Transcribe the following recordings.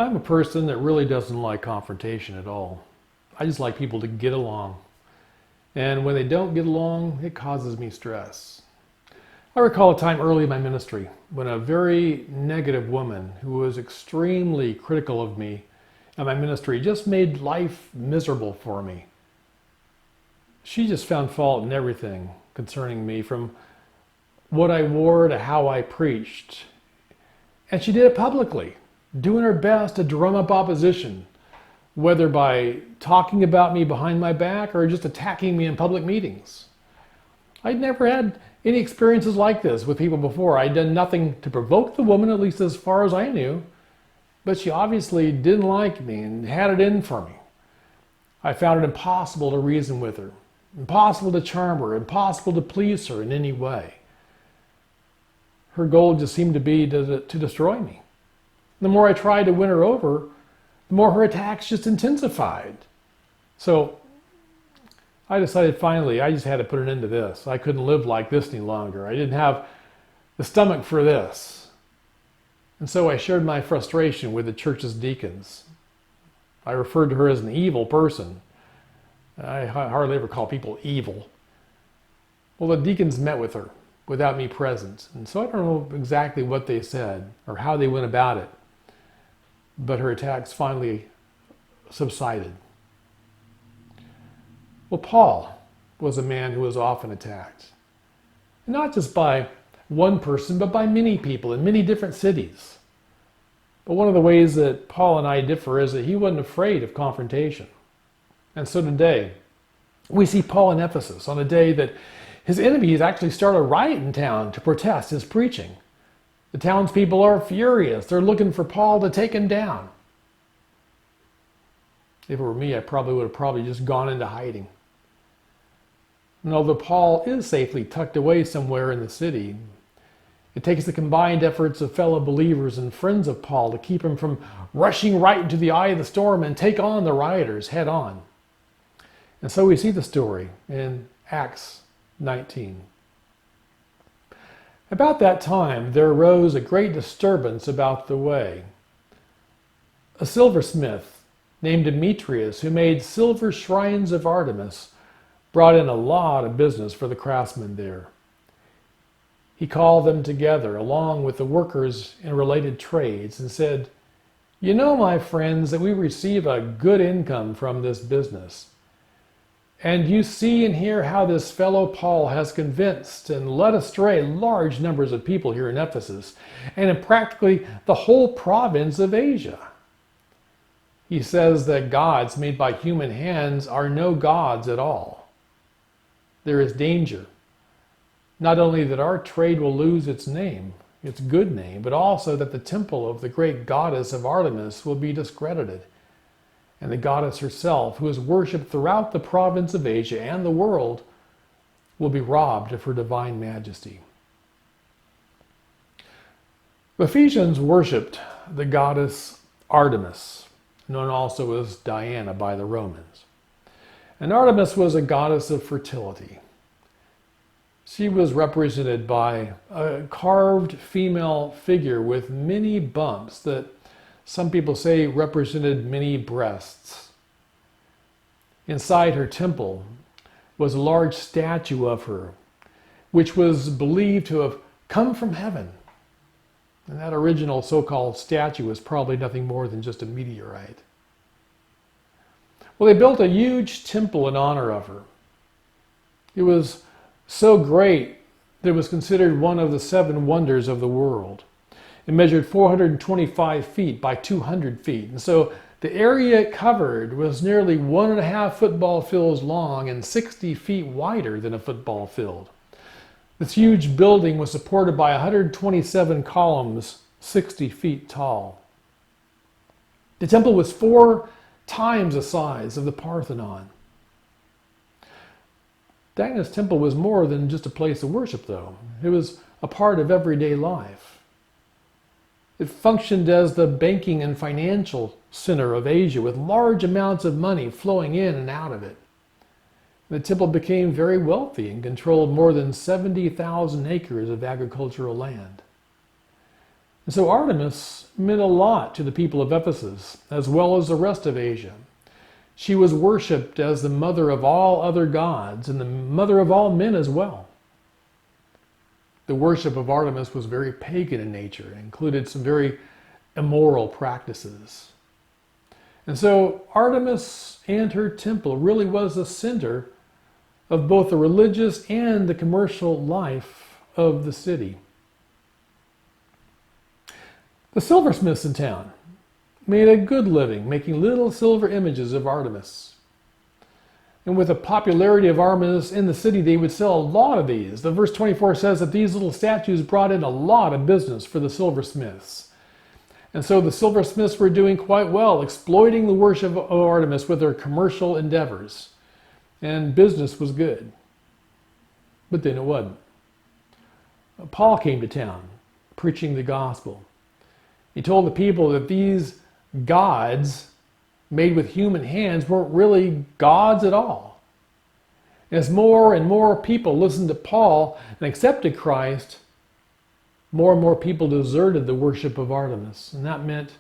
I'm a person that really doesn't like confrontation at all. I just like people to get along. And when they don't get along, it causes me stress. I recall a time early in my ministry when a very negative woman who was extremely critical of me and my ministry just made life miserable for me. She just found fault in everything concerning me, from what I wore to how I preached. And she did it publicly, doing her best to drum up opposition, whether by talking about me behind my back or just attacking me in public meetings. I'd never had any experiences like this with people before. I'd done nothing to provoke the woman, at least as far as I knew, but she obviously didn't like me and had it in for me. I found it impossible to reason with her, impossible to charm her, impossible to please her in any way. Her goal just seemed to be to destroy me. The more I tried to win her over, the more her attacks just intensified. So I decided finally I just had to put an end to this. I couldn't live like this any longer. I didn't have the stomach for this. And so I shared my frustration with the church's deacons. I referred to her as an evil person. I hardly ever call people evil. Well, the deacons met with her without me present. And so I don't know exactly what they said or how they went about it. But her attacks finally subsided. Well, Paul was a man who was often attacked. Not just by one person, but by many people in many different cities. But one of the ways that Paul and I differ is that he wasn't afraid of confrontation. And so today, we see Paul in Ephesus on a day that his enemies actually start a riot in town to protest his preaching. The townspeople are furious. They're looking for Paul to take him down. If it were me, I would have just gone into hiding. And although Paul is safely tucked away somewhere in the city, it takes the combined efforts of fellow believers and friends of Paul to keep him from rushing right into the eye of the storm and take on the rioters head on. And so we see the story in Acts 19. About that time, there arose a great disturbance about the way. A silversmith named Demetrius, who made silver shrines of Artemis, brought in a lot of business for the craftsmen there. He called them together along with the workers in related trades and said, "You know, my friends, that we receive a good income from this business. And you see and hear how this fellow Paul has convinced and led astray large numbers of people here in Ephesus and in practically the whole province of Asia. He says that gods made by human hands are no gods at all. There is danger, not only that our trade will lose its name, its good name, but also that the temple of the great goddess of Artemis will be discredited. And the goddess herself, who is worshipped throughout the province of Asia and the world, will be robbed of her divine majesty." The Ephesians worshipped the goddess Artemis, known also as Diana by the Romans. And Artemis was a goddess of fertility. She was represented by a carved female figure with many bumps that some people say represented many breasts. Inside her temple was a large statue of her, which was believed to have come from heaven. And that original so-called statue was probably nothing more than just a meteorite. Well, they built a huge temple in honor of her. It was so great that it was considered one of the 7 wonders of the world. It measured 425 feet by 200 feet. And so the area it covered was nearly 1.5 football fields long and 60 feet wider than a football field. This huge building was supported by 127 columns, 60 feet tall. The temple was 4 times the size of the Parthenon. Diana's temple was more than just a place of worship, though. It was a part of everyday life. It functioned as the banking and financial center of Asia, with large amounts of money flowing in and out of it. The temple became very wealthy and controlled more than 70,000 acres of agricultural land. And so Artemis meant a lot to the people of Ephesus, as well as the rest of Asia. She was worshipped as the mother of all other gods and the mother of all men as well. The worship of Artemis was very pagan in nature and included some very immoral practices. And so Artemis and her temple really was the center of both the religious and the commercial life of the city. The silversmiths in town made a good living making little silver images of Artemis. And with the popularity of Artemis in the city, they would sell a lot of these. The verse 24 says that these little statues brought in a lot of business for the silversmiths. And so the silversmiths were doing quite well, exploiting the worship of Artemis with their commercial endeavors. And business was good. But then it wasn't. Paul came to town, preaching the gospel. He told the people that these gods made with human hands weren't really gods at all. As more and more people listened to Paul and accepted Christ, more and more people deserted the worship of Artemis. And that meant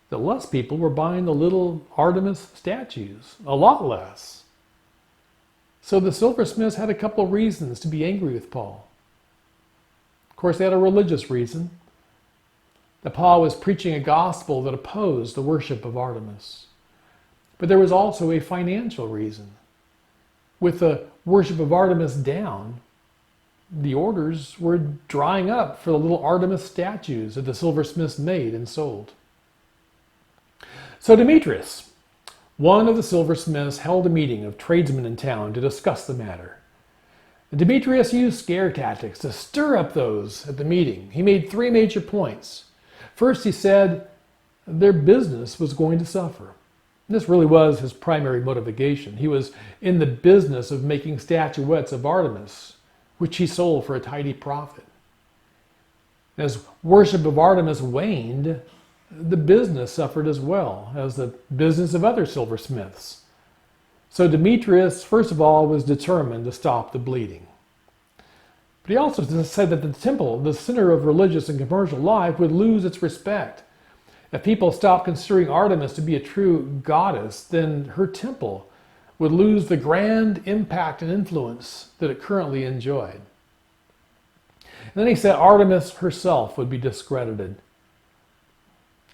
that less people were buying the little Artemis statues, a lot less. So the silversmiths had a couple of reasons to be angry with Paul. Of course, they had a religious reason. That Paul was preaching a gospel that opposed the worship of Artemis. But there was also a financial reason. With the worship of Artemis down, the orders were drying up for the little Artemis statues that the silversmiths made and sold. So Demetrius, one of the silversmiths, held a meeting of tradesmen in town to discuss the matter. Demetrius used scare tactics to stir up those at the meeting. He made 3 major points. First, he said their business was going to suffer. This really was his primary motivation. He was in the business of making statuettes of Artemis, which he sold for a tidy profit. As worship of Artemis waned, the business suffered as well as the business of other silversmiths. So Demetrius, first of all, was determined to stop the bleeding. But he also said that the temple, the center of religious and commercial life, would lose its respect. If people stopped considering Artemis to be a true goddess, then her temple would lose the grand impact and influence that it currently enjoyed. And then he said Artemis herself would be discredited.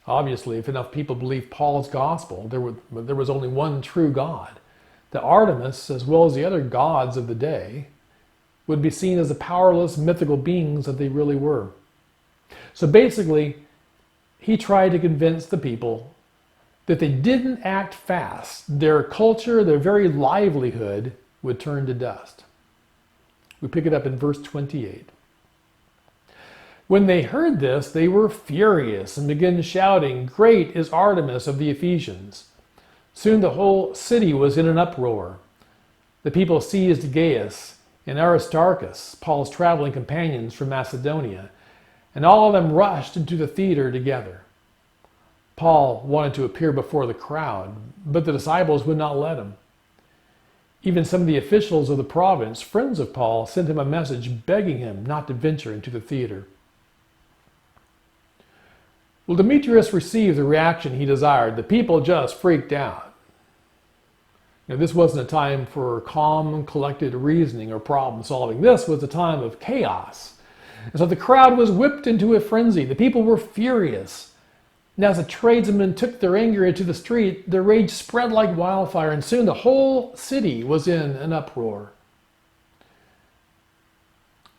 Obviously, if enough people believed Paul's gospel, there was only one true God. That Artemis, as well as the other gods of the day, would be seen as the powerless mythical beings that they really were. So basically, he tried to convince the people that they didn't act fast. Their culture, their very livelihood would turn to dust. We pick it up in verse 28. When they heard this, they were furious and began shouting, "Great is Artemis of the Ephesians." Soon the whole city was in an uproar. The people seized Gaius and Aristarchus, Paul's traveling companions from Macedonia, and all of them rushed into the theater together. Paul wanted to appear before the crowd, but the disciples would not let him. Even some of the officials of the province, friends of Paul, sent him a message begging him not to venture into the theater. Well, Demetrius received the reaction he desired. The people just freaked out. This wasn't a time for calm, collected reasoning or problem solving. This was a time of chaos. And so the crowd was whipped into a frenzy. The people were furious. And as the tradesmen took their anger into the street, their rage spread like wildfire, and soon the whole city was in an uproar.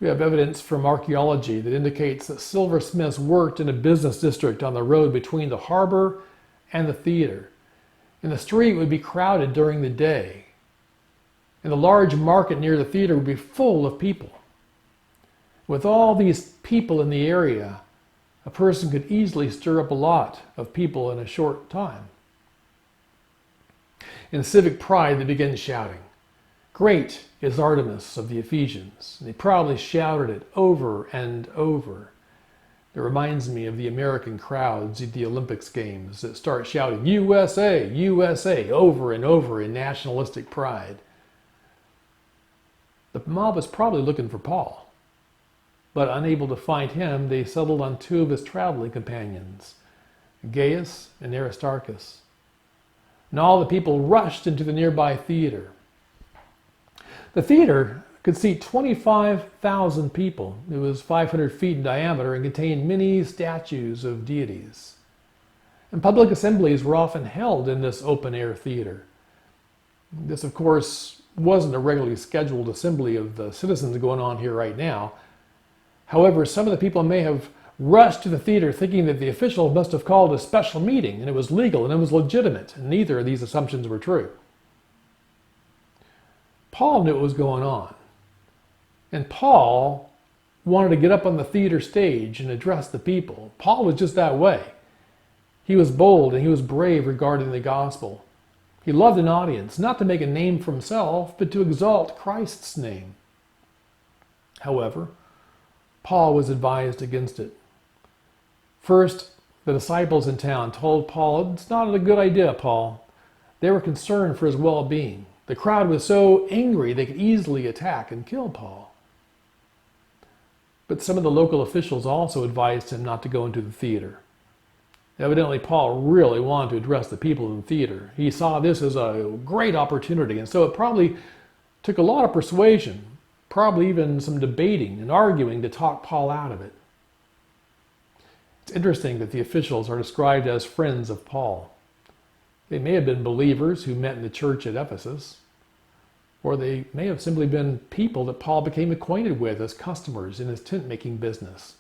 We have evidence from archaeology that indicates that silversmiths worked in a business district on the road between the harbor and the theater. And the street would be crowded during the day. And the large market near the theater would be full of people. With all these people in the area, a person could easily stir up a lot of people in a short time. In civic pride, they began shouting, "Great is Artemis of the Ephesians." And they probably shouted it over and over. It reminds me of the American crowds at the Olympics games that start shouting, "USA, USA," over and over in nationalistic pride. The mob was probably looking for Paul. but unable to find him, they settled on two of his traveling companions, Gaius and Aristarchus. And all the people rushed into the nearby theater. The theater could seat 25,000 people. It was 500 feet in diameter and contained many statues of deities. And public assemblies were often held in this open-air theater. This, of course, wasn't a regularly scheduled assembly of the citizens going on here right now. However, some of the people may have rushed to the theater thinking that the official must have called a special meeting and it was legal and it was legitimate, and neither of these assumptions were true. Paul knew what was going on, and Paul wanted to get up on the theater stage and address the people. Paul was just that way. He was bold and he was brave regarding the gospel. He loved an audience, not to make a name for himself, but to exalt Christ's name. However, Paul was advised against it. First, the disciples in town told Paul, "It's not a good idea, Paul." They were concerned for his well-being. The crowd was so angry they could easily attack and kill Paul. But some of the local officials also advised him not to go into the theater. Evidently, Paul really wanted to address the people in the theater. He saw this as a great opportunity, and so it probably took a lot of persuasion, probably even some debating and arguing to talk Paul out of it. It's interesting that the officials are described as friends of Paul. They may have been believers who met in the church at Ephesus, or they may have simply been people that Paul became acquainted with as customers in his tent-making business.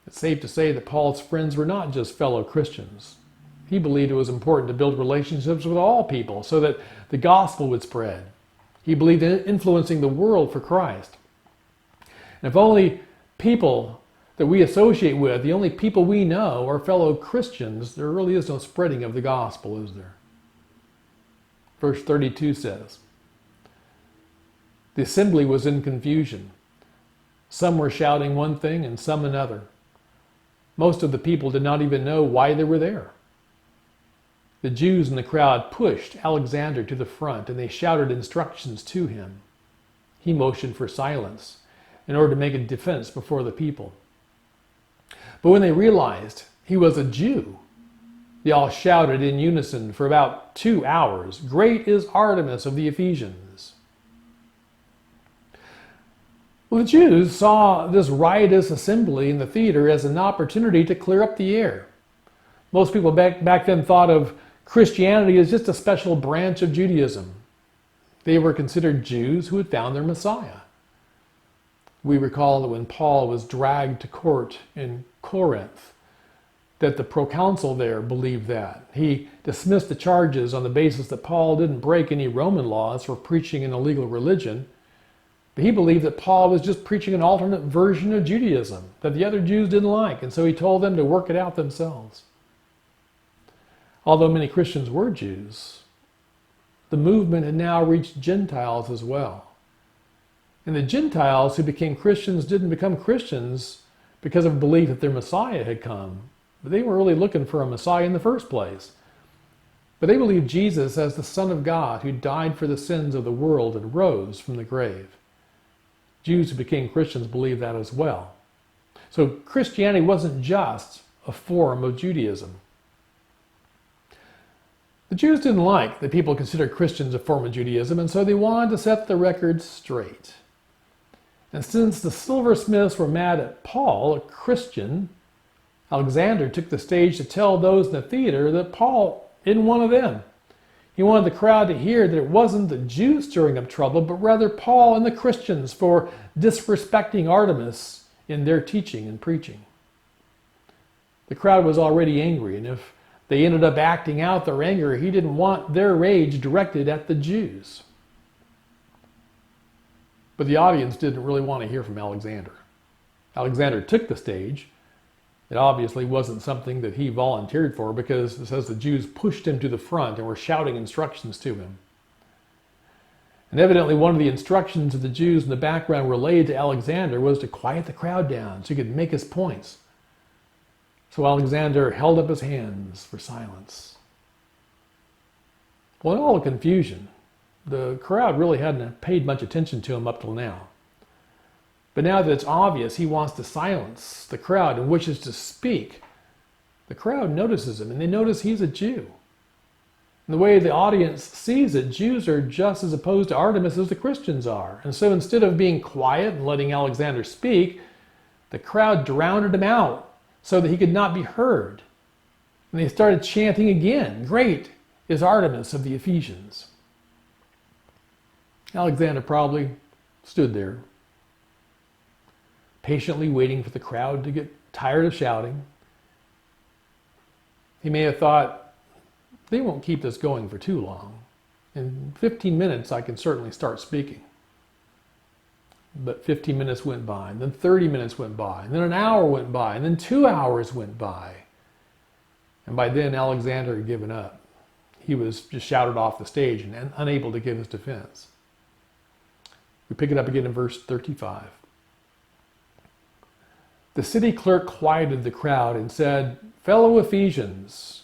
It's safe to say that Paul's friends were not just fellow Christians. He believed it was important to build relationships with all people so that the gospel would spread. He believed in influencing the world for Christ. And if only people that we associate with, the only people we know, are fellow Christians, there really is no spreading of the gospel, is there? Verse 32 says, "The assembly was in confusion. Some were shouting one thing and some another. Most of the people did not even know why they were there. The Jews in the crowd pushed Alexander to the front and they shouted instructions to him. He motioned for silence in order to make a defense before the people. But when they realized he was a Jew, they all shouted in unison for about 2 hours, 'Great is Artemis of the Ephesians.'" Well, the Jews saw this riotous assembly in the theater as an opportunity to clear up the air. Most people back then thought of Christianity as just a special branch of Judaism. They were considered Jews who had found their Messiah. We recall that when Paul was dragged to court in Corinth, that the proconsul there believed that. He dismissed the charges on the basis that Paul didn't break any Roman laws for preaching an illegal religion. But he believed that Paul was just preaching an alternate version of Judaism that the other Jews didn't like, and so he told them to work it out themselves. Although many Christians were Jews, the movement had now reached Gentiles as well. And the Gentiles who became Christians didn't become Christians because of belief that their Messiah had come. But they weren't really looking for a Messiah in the first place. But they believed Jesus as the Son of God who died for the sins of the world and rose from the grave. Jews who became Christians believed that as well. So Christianity wasn't just a form of Judaism. The Jews didn't like that people considered Christians a form of Judaism, and so they wanted to set the record straight. And since the silversmiths were mad at Paul, a Christian, Alexander took the stage to tell those in the theater that Paul isn't one of them. He wanted the crowd to hear that it wasn't the Jews stirring up trouble, but rather Paul and the Christians for disrespecting Artemis in their teaching and preaching. The crowd was already angry, and if they ended up acting out their anger, he didn't want their rage directed at the Jews. But the audience didn't really want to hear from Alexander. Alexander took the stage. It obviously wasn't something that he volunteered for because it says the Jews pushed him to the front and were shouting instructions to him. And evidently one of the instructions that the Jews in the background relayed to Alexander was to quiet the crowd down so he could make his points. So Alexander held up his hands for silence. Well, in all the confusion, the crowd really hadn't paid much attention to him up till now. But now that it's obvious he wants to silence the crowd and wishes to speak, the crowd notices him, and they notice he's a Jew. And the way the audience sees it, Jews are just as opposed to Artemis as the Christians are. And so instead of being quiet and letting Alexander speak, the crowd drowned him out so that he could not be heard. And they started chanting again, "Great is Artemis of the Ephesians." Alexander probably stood there, patiently waiting for the crowd to get tired of shouting. He may have thought, they won't keep this going for too long. In 15 minutes, I can certainly start speaking. But 15 minutes went by, and then 30 minutes went by, and then an hour went by, and then 2 hours went by. And by then, Alexander had given up. He was just shouted off the stage and unable to give his defense. We pick it up again in verse 35. The city clerk quieted the crowd and said, "Fellow Ephesians,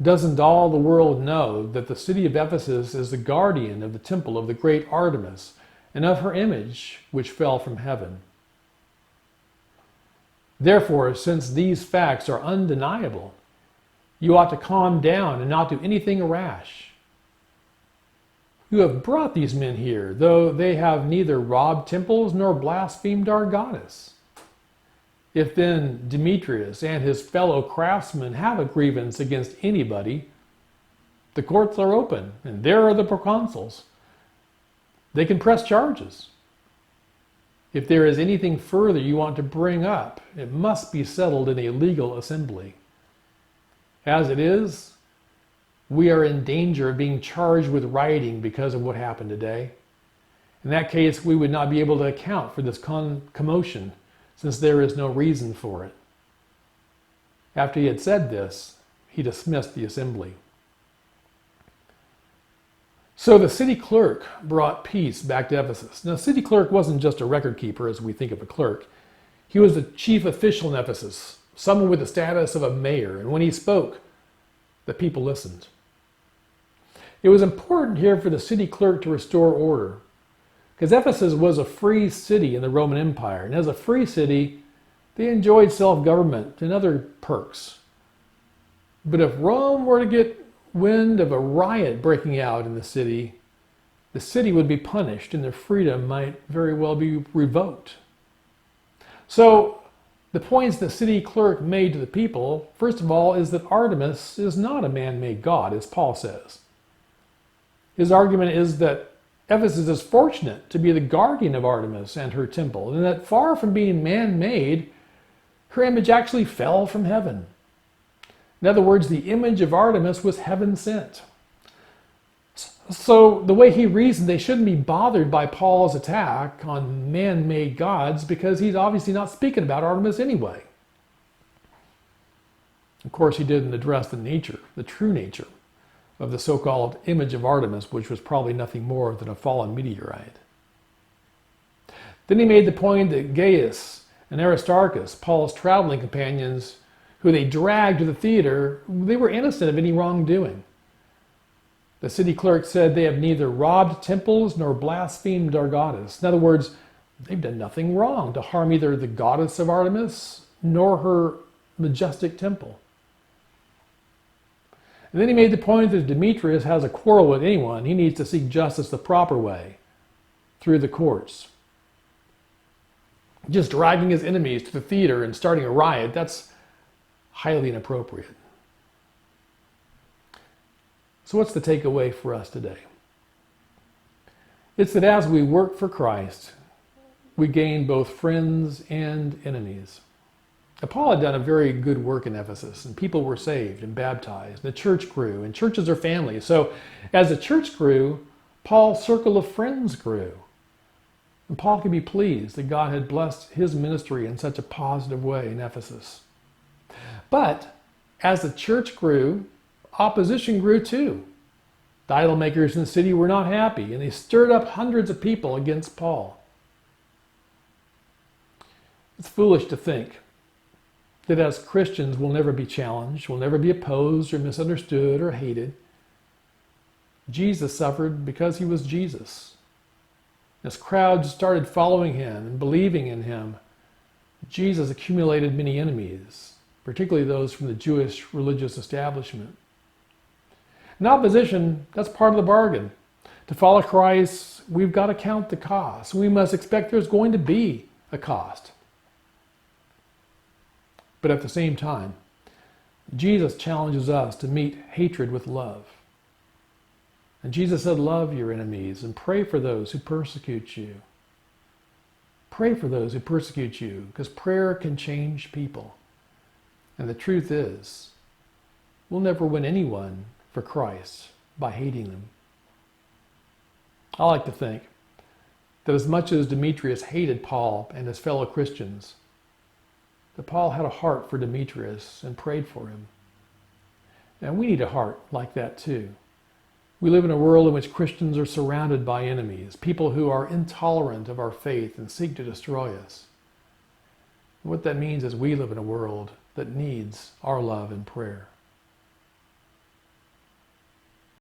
doesn't all the world know that the city of Ephesus is the guardian of the temple of the great Artemis and of her image which fell from heaven? Therefore, since these facts are undeniable, you ought to calm down and not do anything rash. You have brought these men here, though they have neither robbed temples nor blasphemed our goddess. If then Demetrius and his fellow craftsmen have a grievance against anybody, the courts are open, and there are the proconsuls. They can press charges. If there is anything further you want to bring up, it must be settled in a legal assembly. As it is, we are in danger of being charged with rioting because of what happened today. In that case, we would not be able to account for this commotion, since there is no reason for it." After he had said this, he dismissed the assembly. So the city clerk brought peace back to Ephesus. Now, the city clerk wasn't just a record keeper as we think of a clerk. He was the chief official in Ephesus, someone with the status of a mayor. And when he spoke, the people listened. It was important here for the city clerk to restore order, because Ephesus was a free city in the Roman Empire. And as a free city, they enjoyed self-government and other perks. But if Rome were to get wind of a riot breaking out in the city would be punished and their freedom might very well be revoked. So the points the city clerk made to the people, first of all, is that Artemis is not a man-made god, as Paul says. His argument is that Ephesus is fortunate to be the guardian of Artemis and her temple, and that far from being man-made, her image actually fell from heaven. In other words, the image of Artemis was heaven-sent. So the way he reasoned, they shouldn't be bothered by Paul's attack on man-made gods, because he's obviously not speaking about Artemis anyway. Of course, he didn't address the true nature of the so-called image of Artemis, which was probably nothing more than a fallen meteorite. Then he made the point that Gaius and Aristarchus, Paul's traveling companions, who they dragged to the theater, they were innocent of any wrongdoing. The city clerk said they have neither robbed temples nor blasphemed our goddess. In other words, they've done nothing wrong to harm either the goddess of Artemis nor her majestic temple. And then he made the point that if Demetrius has a quarrel with anyone, he needs to seek justice the proper way, through the courts. Just dragging his enemies to the theater and starting a riot, that's highly inappropriate. So what's the takeaway for us today? It's that as we work for Christ, we gain both friends and enemies. Now, Paul had done a very good work in Ephesus, and people were saved and baptized. The church grew, and churches are families. So as the church grew, Paul's circle of friends grew. And Paul could be pleased that God had blessed his ministry in such a positive way in Ephesus. But as the church grew, opposition grew too. The idol makers in the city were not happy, and they stirred up hundreds of people against Paul. It's foolish to think that as Christians we'll never be challenged, we'll never be opposed or misunderstood or hated. Jesus suffered because he was Jesus. As crowds started following him and believing in him, Jesus accumulated many enemies, particularly those from the Jewish religious establishment. In opposition, that's part of the bargain. To follow Christ, we've got to count the cost. We must expect there's going to be a cost. But at the same time, Jesus challenges us to meet hatred with love. And Jesus said, love your enemies and pray for those who persecute you. Pray for those who persecute you, because prayer can change people. And the truth is, we'll never win anyone for Christ by hating them. I like to think that as much as Demetrius hated Paul and his fellow Christians, that Paul had a heart for Demetrius and prayed for him. And we need a heart like that too. We live in a world in which Christians are surrounded by enemies, people who are intolerant of our faith and seek to destroy us. And what that means is we live in a world that needs our love and prayer.